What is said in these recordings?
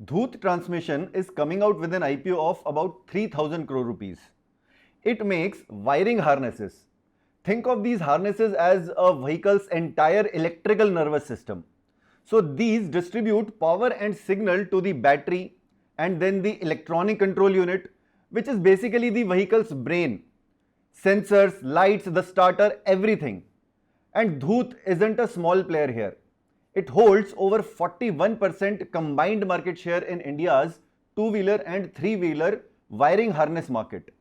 Dhoot Transmission is coming out with an IPO of about 3000 crore rupees. It makes wiring harnesses. Think of these harnesses as a vehicle's entire electrical nervous system. So these distribute power and signal to the battery and then the electronic control unit, which is basically the vehicle's brain. Sensors, lights, the starter, everything. And Dhoot isn't a small player here. It holds over 41% combined market share in India's two-wheeler and three-wheeler wiring harness market.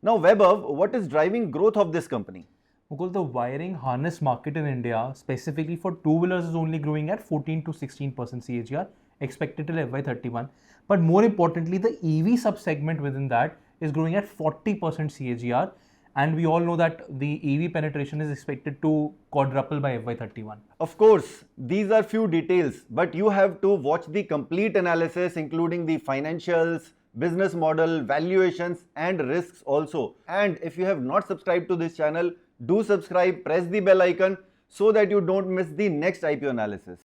Now Vaibhav, what is driving growth of this company? Mukul, the wiring harness market in India, specifically for two-wheelers, is only growing at 14 to 16% CAGR, expected till FY31. But more importantly, the EV sub-segment within that is growing at 40% CAGR. And we all know that the EV penetration is expected to quadruple by FY31. Of course, these are few details, but you have to watch the complete analysis, including the financials, business model, valuations, and risks also. And if you have not subscribed to this channel, do subscribe, press the bell icon so that you don't miss the next IPO analysis.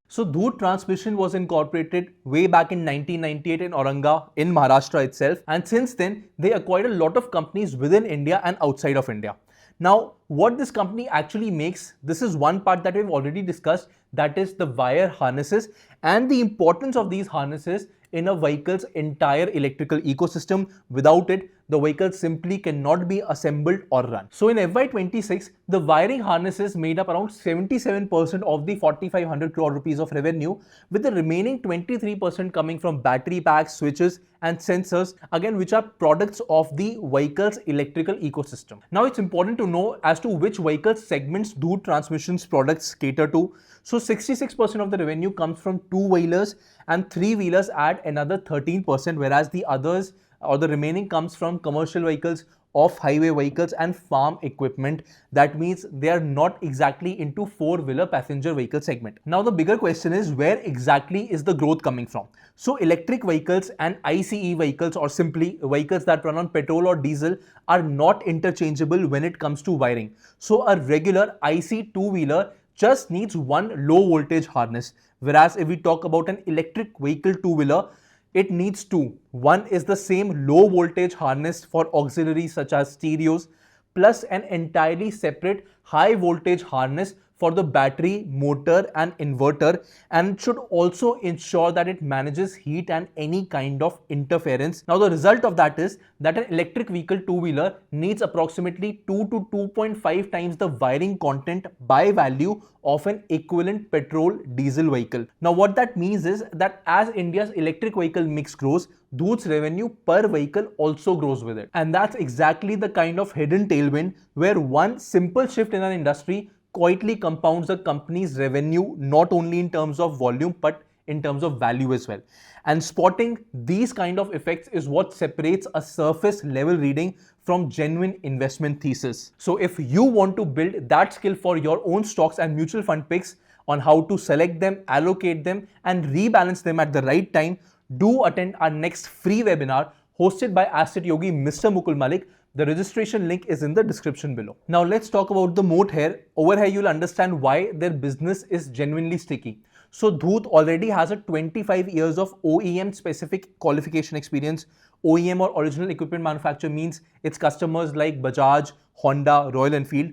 So Dhoot Transmission was incorporated way back in 1998 in Aurangabad in Maharashtra itself, and since then they acquired a lot of companies within India and outside of India. Now what this company actually makes, this is one part that we've already discussed, that is the wire harnesses and the importance of these harnesses in a vehicle's entire electrical ecosystem. Without it, the vehicle simply cannot be assembled or run. So in FY26, the wiring harnesses made up around 77% of the 4500 crore rupees of revenue, with the remaining 23% coming from battery packs, switches and sensors, again which are products of the vehicle's electrical ecosystem. Now it's important to know as to which vehicle segments Dhoot Transmission's products cater to. So 66% of the revenue comes from two-wheelers and three-wheelers at another 13%, whereas the others or the remaining comes from commercial vehicles, off-highway vehicles and farm equipment. That means they are not exactly into four-wheeler passenger vehicle segment. Now the bigger question is, where exactly is the growth coming from? So electric vehicles and ICE vehicles, or simply vehicles that run on petrol or diesel, are not interchangeable when it comes to wiring. So a regular ICE two-wheeler just needs one low voltage harness, whereas if we talk about an electric vehicle two-wheeler, it needs two. One is the same low voltage harness for auxiliaries such as stereos, plus an entirely separate high voltage harness for the battery, motor and inverter, and it should also ensure that it manages heat and any kind of interference. Now the result of that is that an electric vehicle two-wheeler needs approximately 2 to 2.5 times the wiring content by value of an equivalent petrol diesel vehicle. Now what that means is that as India's electric vehicle mix grows, Dhoot's revenue per vehicle also grows with it. And that's exactly the kind of hidden tailwind where one simple shift in an industry quietly compounds the company's revenue, not only in terms of volume but in terms of value as well. And spotting these kind of effects is what separates a surface level reading from genuine investment thesis. So if you want to build that skill for your own stocks and mutual fund picks on how to select them, allocate them and rebalance them at the right time, do attend our next free webinar hosted by Assetyogi Mr. Mukul Malik. The registration link is in the description below. Now let's talk about the moat here. Over here you'll understand why their business is genuinely sticky. So Dhoot already has a 25 years of OEM specific qualification experience. OEM or original equipment manufacturer means its customers like Bajaj, Honda, Royal Enfield.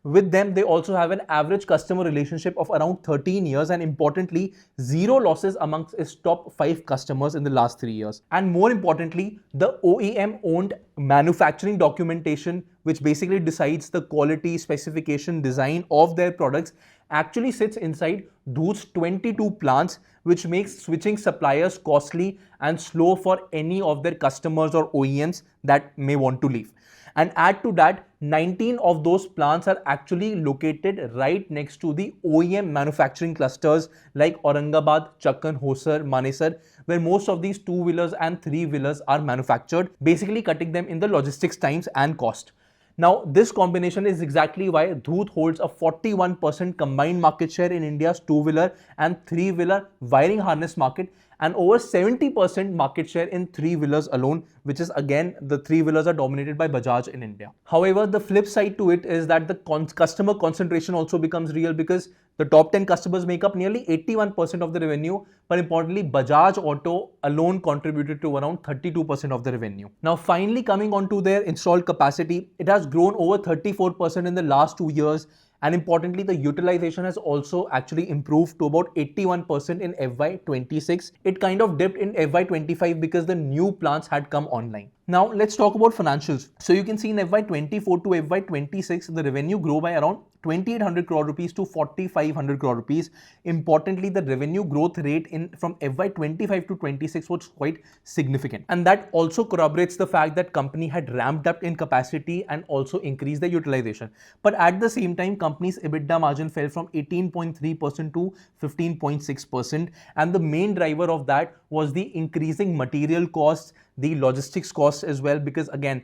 With them, they also have an average customer relationship of around 13 years and importantly, zero losses amongst its top 5 customers in the last 3 years. And more importantly, the OEM owned manufacturing documentation, which basically decides the quality, specification, design of their products, actually sits inside Dhoot's 22 plants, which makes switching suppliers costly and slow for any of their customers or OEMs that may want to leave. And add to that, 19 of those plants are actually located right next to the OEM manufacturing clusters like Aurangabad, Chakan, Hosar, Manesar, where most of these two-wheelers and three-wheelers are manufactured, basically cutting them in the logistics times and cost. Now, this combination is exactly why Dhoot holds a 41% combined market share in India's two-wheeler and three-wheeler wiring harness market and over 70% market share in three-wheelers alone, which is again, the three-wheelers are dominated by Bajaj in India. However, the flip side to it is that the customer concentration also becomes real because The top 10 customers make up nearly 81% of the revenue, but importantly, Bajaj Auto alone contributed to around 32% of the revenue. Now, finally coming on to their installed capacity, it has grown over 34% in the last 2 years. And importantly, the utilization has also actually improved to about 81% in FY26. It kind of dipped in FY25 because the new plants had come online. Now, let's talk about financials. So you can see in FY24 to FY26, the revenue grew by around 2800 crore rupees to 4500 crore rupees. Importantly, the revenue growth rate from FY25 to 26 was quite significant. And that also corroborates the fact that company had ramped up in capacity and also increased the utilization. But at the same time, company's EBITDA margin fell from 18.3% to 15.6%. And the main driver of that was the increasing material costs, the logistics costs as well, because again,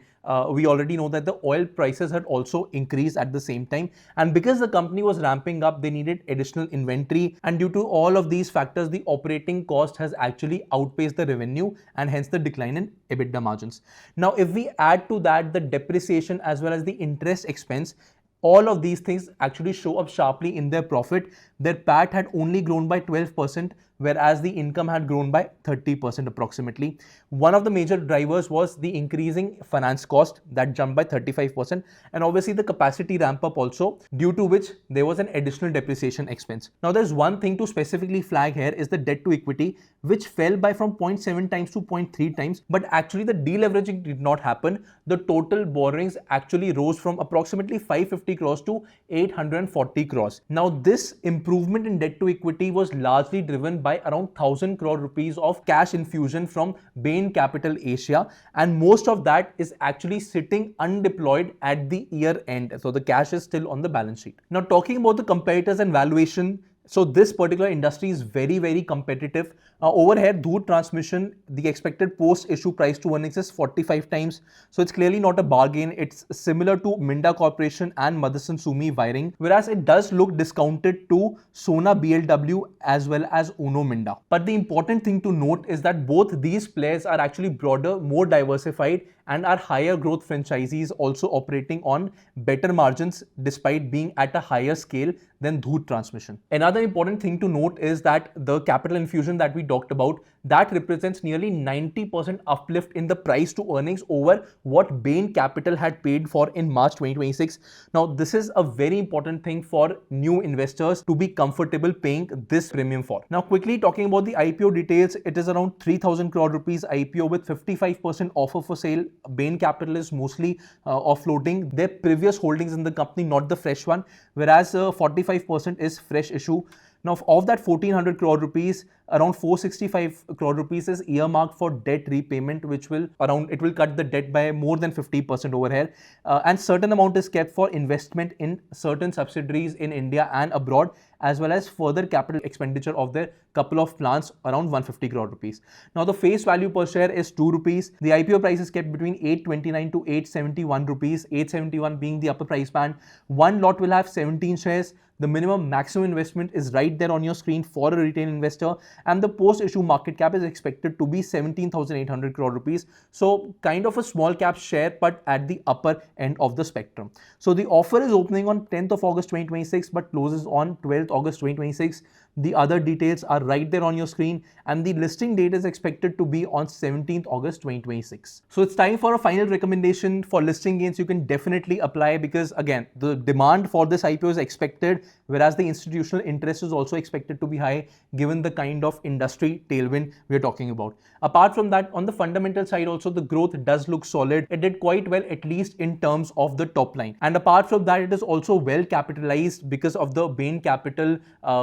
we already know that the oil prices had also increased at the same time. And because the company was ramping up, they needed additional inventory. And due to all of these factors, the operating cost has actually outpaced the revenue and hence the decline in EBITDA margins. Now, if we add to that the depreciation as well as the interest expense, all of these things actually show up sharply in their profit. Their PAT had only grown by 12%, whereas the income had grown by 30% approximately. One of the major drivers was the increasing finance cost that jumped by 35%, and obviously the capacity ramp up also, due to which there was an additional depreciation expense. Now, there's one thing to specifically flag here is the debt to equity, which fell by from 0.7 times to 0.3 times, but actually the deleveraging did not happen. The total borrowings actually rose from approximately 550 crores to 840 crores. Now, this improvement in debt to equity was largely driven by around 1000 crore rupees of cash infusion from Bain Capital Asia, and most of that is actually sitting undeployed at the year end. So the cash is still on the balance sheet. Now, talking about the competitors and valuation, so this particular industry is very, very competitive. Over here, Dhoot Transmission, the expected post-issue price to earnings is 45 times. So it's clearly not a bargain. It's similar to Minda Corporation and Motherson Sumi Wiring, whereas it does look discounted to Sona BLW as well as Uno Minda. But the important thing to note is that both these players are actually broader, more diversified, and are higher growth franchisees also operating on better margins despite being at a higher scale than Dhoot Transmission. Another important thing to note is that the capital infusion that we talked about, that represents nearly 90% uplift in the price to earnings over what Bain Capital had paid for in March 2026. Now, this is a very important thing for new investors to be comfortable paying this premium for. Now, quickly talking about the IPO details, it is around 3000 crore rupees IPO with 55% offer for sale. Bain Capital is mostly offloading their previous holdings in the company, not the fresh one, whereas 45% is fresh issue. Now, of that 1400 crore rupees, around 465 crore rupees is earmarked for debt repayment, which will cut the debt by more than 50% over here. And certain amount is kept for investment in certain subsidiaries in India and abroad, as well as further capital expenditure of their couple of plants, around 150 crore rupees. Now, the face value per share is 2 rupees. The IPO price is kept between 829 to 871 rupees, 871 being the upper price band. One lot will have 17 shares. The minimum maximum investment is right there on your screen for a retail investor, and the post-issue market cap is expected to be 17,800 crore rupees. So kind of a small cap share, but at the upper end of the spectrum. So the offer is opening on 10th of August 2026, but closes on 12th August 2026. The other details are right there on your screen, and the listing date is expected to be on 17th August 2026. So it's time for a final recommendation for listing gains. You can definitely apply because again, the demand for this IPO is expected, whereas the institutional interest is also expected to be high given the kind of industry tailwind we are talking about. Apart from that, on the fundamental side also, the growth does look solid. It did quite well, at least in terms of the top line. And apart from that, it is also well capitalized because of the Bain Capital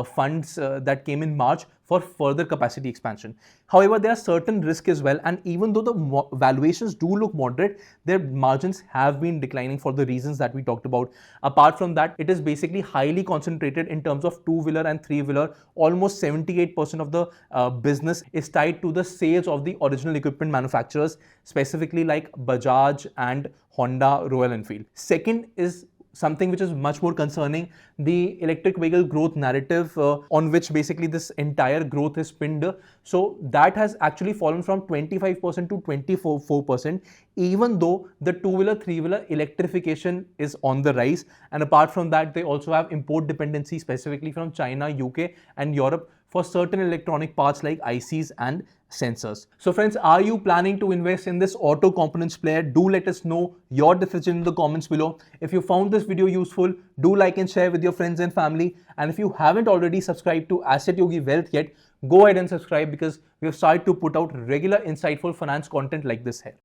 funds that came in March for further capacity expansion. However, there are certain risks as well, and even though the valuations do look moderate, their margins have been declining for the reasons that we talked about. Apart from that, it is basically highly concentrated in terms of two-wheeler and three-wheeler. Almost 78% of the business is tied to the sales of the original equipment manufacturers, specifically like Bajaj and Honda, Royal Enfield. Second is something which is much more concerning, the electric vehicle growth narrative on which basically this entire growth is pinned. So that has actually fallen from 25% to 24%, even though the two-wheeler, three-wheeler electrification is on the rise. And apart from that, they also have import dependency specifically from China, UK and Europe for certain electronic parts like ICs and sensors. So friends, are you planning to invest in this auto components player? Do let us know your decision in the comments below. If you found this video useful, do like and share with your friends and family. And if you haven't already subscribed to Assetyogi Wealth yet, go ahead and subscribe, because we have started to put out regular insightful finance content like this here.